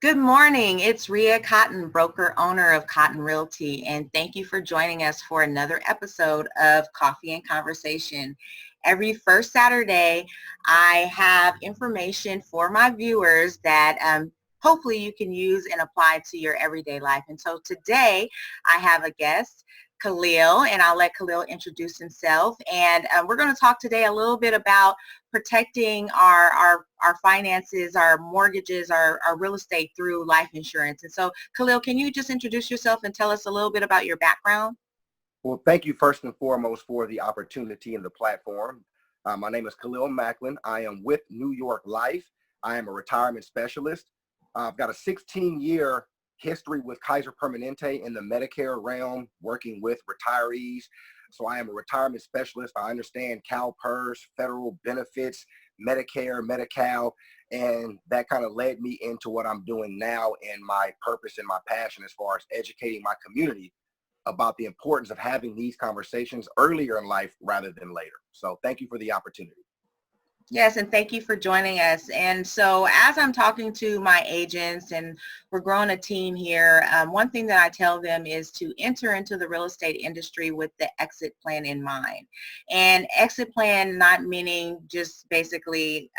Good morning. It's Ria Cotton, broker owner of Cotton Realty, and thank you for joining us for another episode of Coffee and Conversation. Every first Saturday, I have information for my viewers that hopefully you can use and apply to your everyday life. And so today, I have a guest, Khalil, and I'll let Khalil introduce himself. And we're going to talk today a little bit about protecting our finances, our mortgages, our real estate through life insurance. And so, Khalil, can you just introduce yourself and tell us a little bit about your background? Well, thank you first and foremost for the opportunity and the platform. My name is Khalil Macklin. I am with New York Life. I am a retirement specialist. I've got a 16-year history with Kaiser Permanente in the Medicare realm, working with retirees. So I am a retirement specialist. I understand CalPERS, federal benefits, Medicare, Medi-Cal, and that kind of led me into what I'm doing now and my purpose and my passion as far as educating my community about the importance of having these conversations earlier in life rather than later. So thank you for the opportunity. Yes, and thank you for joining us. And so as I'm talking to my agents and we're growing a team here, one thing that I tell them is to enter into the real estate industry with the exit plan in mind. And exit plan not meaning just basically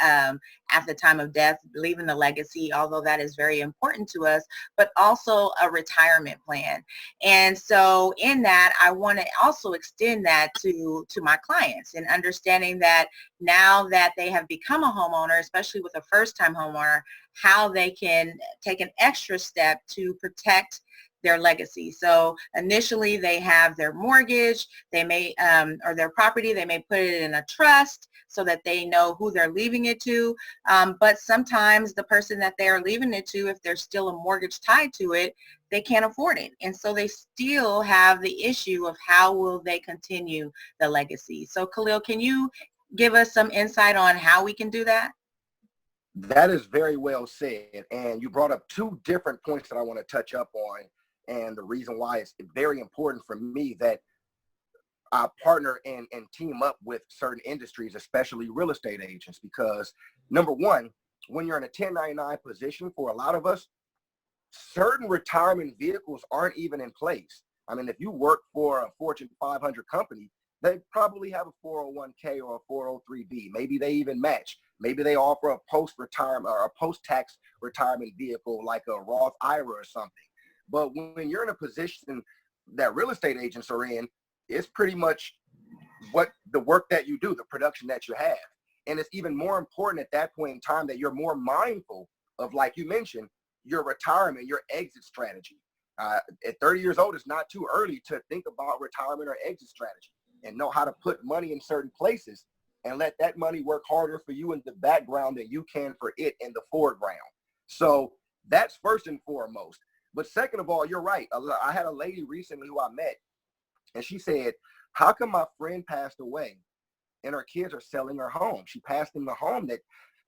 at the time of death, leaving the legacy, although that is very important to us, but also a retirement plan. And so in that, I want to also extend that to my clients and understanding that now that they have become a homeowner, especially with a first-time homeowner, how they can take an extra step to protect their legacy. So initially they have their mortgage, they may, or their property, they may put it in a trust so that they know who they're leaving it to. But sometimes the person that they are leaving it to, if there's still a mortgage tied to it, they can't afford it. And so they still have the issue of how will they continue the legacy. So Khalil, can you give us some insight on how we can do that? That is very well said. And you brought up two different points that I want to touch up on. And the reason why it's very important for me that I partner and team up with certain industries, especially real estate agents, because number one, when you're in a 1099 position, for a lot of us, certain retirement vehicles aren't even in place. I mean, if you work for a Fortune 500 company, they probably have a 401k or a 403b. Maybe they even match. Maybe they offer a post-retirement or a post-tax retirement vehicle like a Roth IRA or something. But when you're in a position that real estate agents are in, it's pretty much what the work that you do, the production that you have. And it's even more important at that point in time that you're more mindful of, like you mentioned, your retirement, your exit strategy. At 30 years old, it's not too early to think about retirement or exit strategy and know how to put money in certain places and let that money work harder for you in the background than you can for it in the foreground. So that's first and foremost. But second of all, you're right. I had a lady recently who I met, and she said, how come my friend passed away and her kids are selling her home? She passed them the home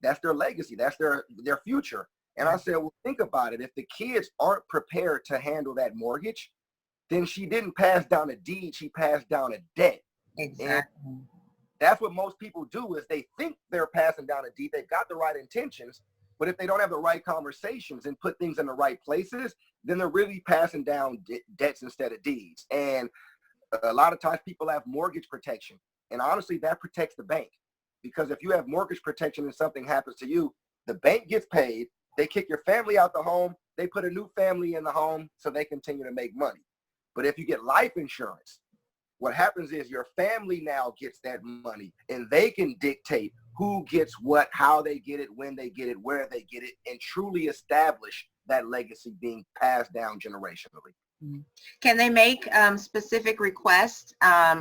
that's their legacy. That's their future. And I said, well, think about it. If the kids aren't prepared to handle that mortgage, then she didn't pass down a deed. She passed down a debt. Exactly. And that's what most people do is they think they're passing down a deed. They've got the right intentions. But if they don't have the right conversations and put things in the right places, then they're really passing down debts instead of deeds. And a lot of times people have mortgage protection. And honestly, that protects the bank. Because if you have mortgage protection and something happens to you, the bank gets paid. They kick your family out the home. They put a new family in the home so they continue to make money. But if you get life insurance, what happens is your family now gets that money and they can dictate who gets what, how they get it, when they get it, where they get it, and truly establish that legacy being passed down generationally. Can they make specific requests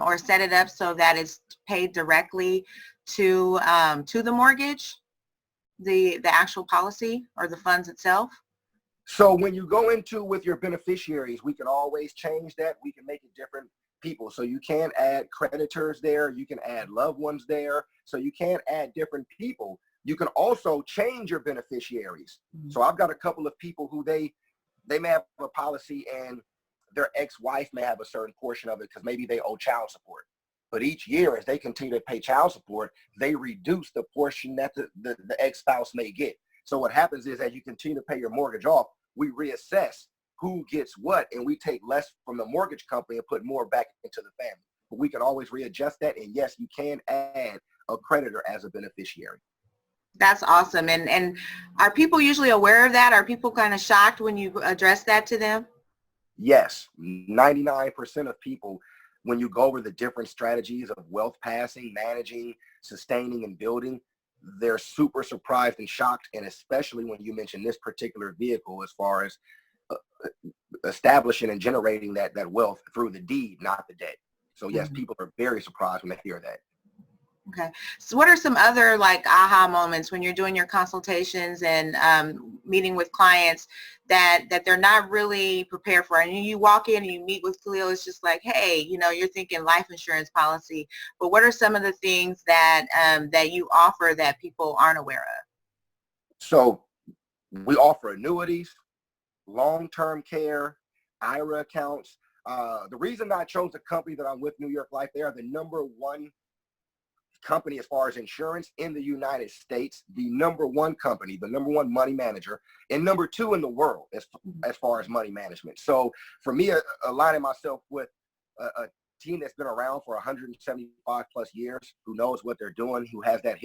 or set it up so that it's paid directly to the mortgage, the actual policy or the funds itself? So when you go into with your beneficiaries, we can always change that. We can make it different people. So you can add creditors there. You can add loved ones there. So you can add different people. You can also change your beneficiaries. Mm-hmm. So I've got a couple of people who they may have a policy and their ex-wife may have a certain portion of it because maybe they owe child support. But each year, as they continue to pay child support, they reduce the portion that the ex-spouse may get. So what happens is as you continue to pay your mortgage off, we reassess who gets what, and we take less from the mortgage company and put more back into the family. But we can always readjust that. And yes, you can add a creditor as a beneficiary. That's awesome. And are people usually aware of that? Are people kind of shocked when you address that to them? Yes, 99% of people, when you go over the different strategies of wealth passing, managing, sustaining, and building, they're super surprised and shocked. And especially when you mention this particular vehicle, as far as establishing and generating that wealth through the deed, not the debt. So yes, people are very surprised when they hear that. Okay. So what are some other like aha moments when you're doing your consultations and meeting with clients that they're not really prepared for? And you walk in and you meet with Khalil, it's just like, hey, you know, you're thinking life insurance policy, but what are some of the things that that you offer that people aren't aware of? So we offer annuities, long-term care, IRA accounts. The reason I chose the company that I'm with, New York Life, they are the #1 company as far as insurance in the United States, the #1 company, the #1 money manager, and #2 in the world as far as money management. So for me, aligning myself with a team that's been around for 175 plus years, who knows what they're doing, who has that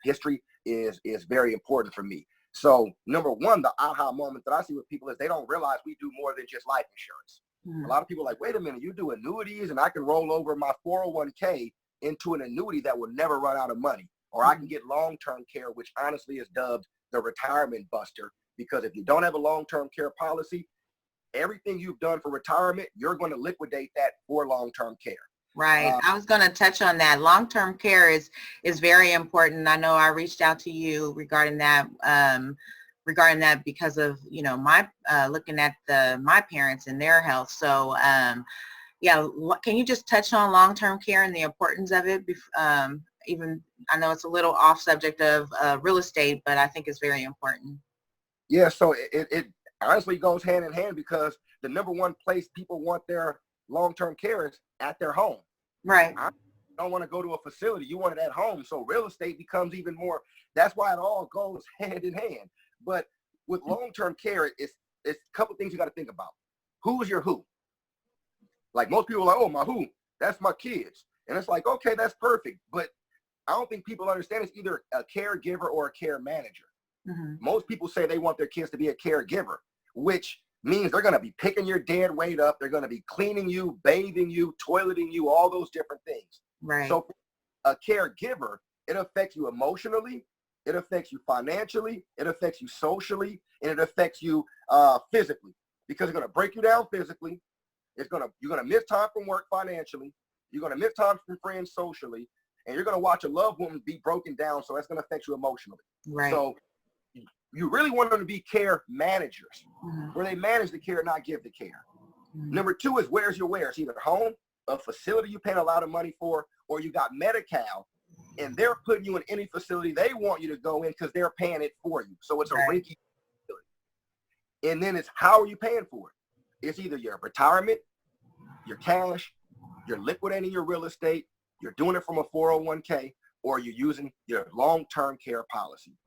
history is very important for me. So #1, the aha moment that I see with people is they don't realize we do more than just life insurance. A lot of people are like, wait a minute, you do annuities and I can roll over my 401k into an annuity that will never run out of money. Or I can get long-term care, which honestly is dubbed the retirement buster, because if you don't have a long-term care policy, everything you've done for retirement, you're going to liquidate that for long-term care. Right. I was going to touch on that. Long-term care is very important. I know I reached out to you regarding that because of, you know, my looking at my parents and their health. So yeah, can you just touch on long-term care and the importance of it? Even I know it's a little off subject of real estate, but I think it's very important. Yeah, so it honestly goes hand in hand, because the #1 place people want their long-term care is at their home. Right. I don't want to go to a facility. You want it at home. So real estate becomes even more. That's why it all goes hand in hand. But with long-term care, it's a couple things you got to think about. Who's your who? Like most people are like, oh, my who? That's my kids. And it's like, okay, that's perfect. But I don't think people understand it's either a caregiver or a care manager. Most people say they want their kids to be a caregiver, which means they're going to be picking your dead weight up. They're going to be cleaning you, bathing you, toileting you, all those different things. Right. So a caregiver, it affects you emotionally, it affects you financially, it affects you socially, and it affects you physically, because it's going to break you down physically. You're going to miss time from work financially. You're going to miss time from friends socially, and you're going to watch a loved one be broken down. So that's going to affect you emotionally. Right. So you really want them to be care managers, where they manage the care, not give the care. #2 is where's your where. It's either home, a facility you're paying a lot of money for, or you got Medi-Cal, and they're putting you in any facility they want you to go in because they're paying it for you. So it's a rinky facility. And then it's how are you paying for it? It's either your retirement, your cash, you're liquidating your real estate, you're doing it from a 401k, or you're using your long-term care policy.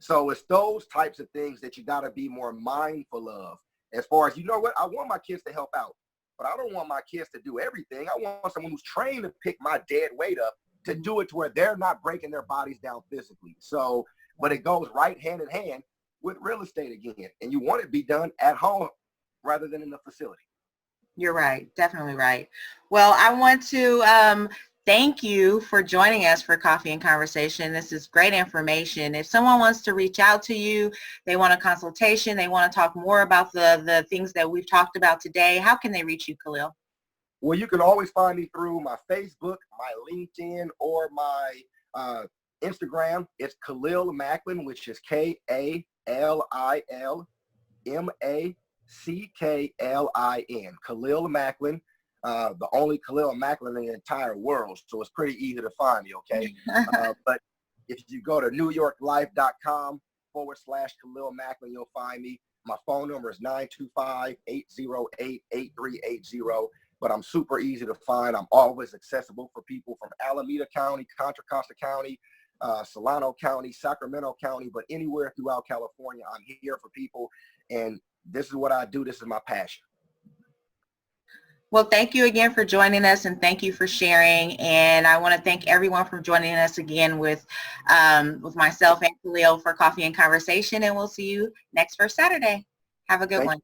So it's those types of things that you got to be more mindful of, as far as, you know what, I want my kids to help out, but I don't want my kids to do everything. I want someone who's trained to pick my dead weight up, to do it to where they're not breaking their bodies down physically. So, but it goes right hand in hand with real estate again. And you want it to be done at home rather than in the facility. You're right. Definitely right. Well, I want to thank you for joining us for Coffee and Conversation. This is great information. If someone wants to reach out to you, they want a consultation, they want to talk more about the things that we've talked about today, how can they reach you, Khalil? Well, you can always find me through my Facebook, my LinkedIn, or my Instagram. It's Khalil Macklin, which is KalilMacklin. Khalil Macklin. The only Khalil Macklin in the entire world, so it's pretty easy to find me, okay? But if you go to newyorklife.com/Khalil Macklin, you'll find me. My phone number is 925-808-8380, but I'm super easy to find. I'm always accessible for people from Alameda County, Contra Costa County, Solano County, Sacramento County, but anywhere throughout California. I'm here for people, and this is what I do. This is my passion. Well, thank you again for joining us, and thank you for sharing. And I want to thank everyone for joining us again with myself and Khalil for Coffee and Conversation. And we'll see you next first Saturday. Have a good one.